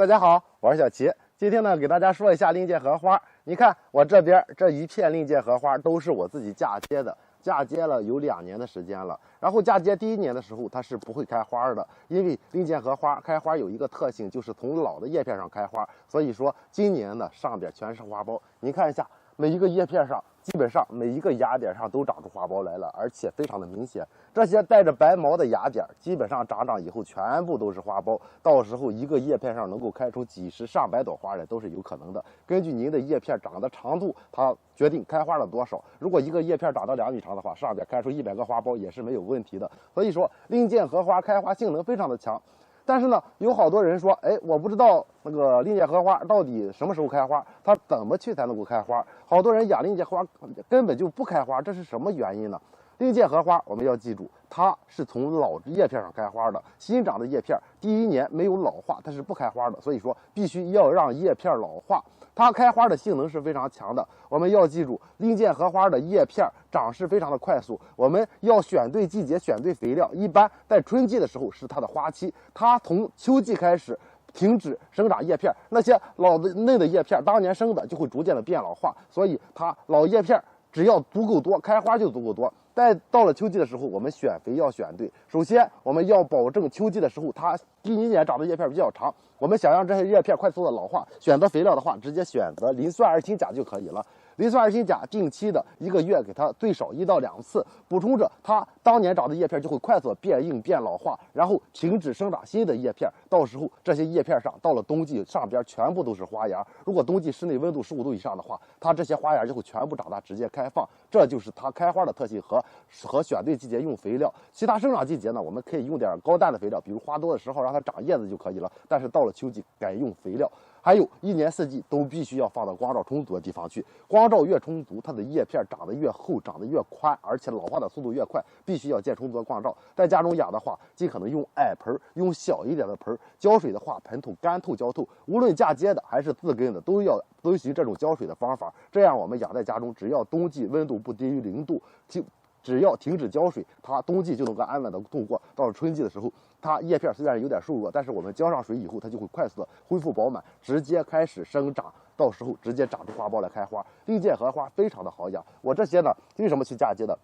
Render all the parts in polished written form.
大家好，我是小齐。今天呢，给大家说一下令箭荷花。你看我这边这一片令箭荷花都是我自己嫁接的，嫁接了有2年的时间了。然后嫁接第1年的时候，它是不会开花的，因为令箭荷花开花有一个特性，就是从老的叶片上开花。所以说今年呢，上边全是花苞。你看一下，每一个叶片上，基本上每一个芽点上都长出花苞来了，而且非常的明显。这些带着白毛的芽点，基本上长以后全部都是花苞，到时候一个叶片上能够开出几十上百朵花来都是有可能的。根据您的叶片长的长度，它决定开花了多少。如果一个叶片长到2米长的话，上边开出100个花苞也是没有问题的。所以说，令箭荷花开花性能非常的强。但是呢，有好多人说，哎，我不知道那个令箭荷花到底什么时候开花，它怎么去才能够开花？好多人养令箭荷花根本就不开花，这是什么原因呢？令箭荷花我们要记住，它是从老叶片上开花的，新长的叶片第1年没有老化，它是不开花的。所以说，必须要让叶片老化。它开花的性能是非常强的。我们要记住，令箭荷花的叶片长势非常的快速，我们要选对季节，选对肥料。一般在春季的时候是它的花期，它从秋季开始停止生长叶片，那些老的嫩的叶片当年生的就会逐渐的变老化，所以它老叶片只要足够多，开花就足够多。但到了秋季的时候，我们选肥要选对。首先，我们要保证秋季的时候，它第1年长的叶片比较长。我们想让这些叶片快速的老化，选择肥料的话，直接选择磷酸二氢钾就可以了。磷酸二氢钾定期的1个月给它最少1到2次补充着，它当年长的叶片就会快速变硬变老化，然后停止生长新的叶片。到时候这些叶片上到了冬季上边全部都是花芽。如果冬季室内温度15度以上的话，它这些花芽就会全部长大，直接开放。这就是它开花的特性和选对季节用肥料。其他生长季节呢，我们可以用点高氮的肥料，比如花多的时候让它长叶子就可以了。但是到了秋季改用肥料。还有1年4季都必须要放到光照充足的地方去，光照越充足，它的叶片长得越厚，长得越宽，而且老化的速度越快。必须要见充足的光照。在家中养的话，尽可能用矮盆，用小一点的盆，浇水的话盆头干透浇透。无论嫁接的还是自根的，都要遵循这种浇水的方法。这样我们养在家中，只要冬季温度不低于0度，只要停止浇水，它冬季就能够安稳的度过。到了春季的时候，它叶片虽然有点瘦弱，但是我们浇上水以后，它就会快速的恢复饱满，直接开始生长。到时候直接长出花苞来开花。令箭荷花非常的好养。我这些呢，为什么去嫁接的？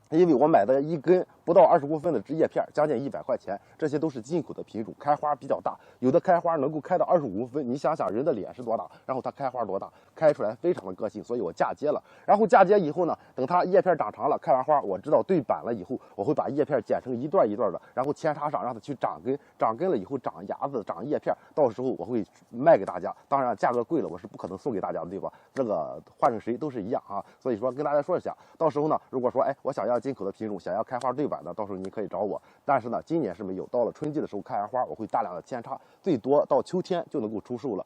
因为我买的1根不到20公分的枝叶片，将近100块钱，这些都是进口的品种，开花比较大，有的开花能够开到25公分。你想想人的脸是多大，然后它开花多大，开出来非常的个性，所以我嫁接了。然后嫁接以后呢，等它叶片长长了，开完花，我知道对板了以后，我会把叶片剪成一段一段的，然后扦插上，让它去长根，长根了以后长芽子，长叶片，到时候我会卖给大家。当然价格贵了，我是不可能送给大家的，对吧？这个换成谁都是一样啊。所以说跟大家说一下，到时候呢，如果说哎我想要进口的品种，想要开花对板的，到时候您可以找我。但是呢，今年是没有。到了春季的时候开完花，我会大量的扦插，最多到秋天就能够出售了，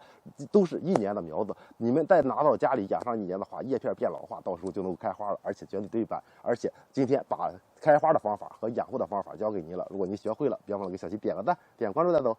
都是1年的苗子。你们再拿到家里养上1年的话，叶片变老化，到时候就能够开花了，而且绝对对板。而且今天把开花的方法和养护的方法教给您了，如果您学会了，别忘了给小齐点个赞，点关注带走。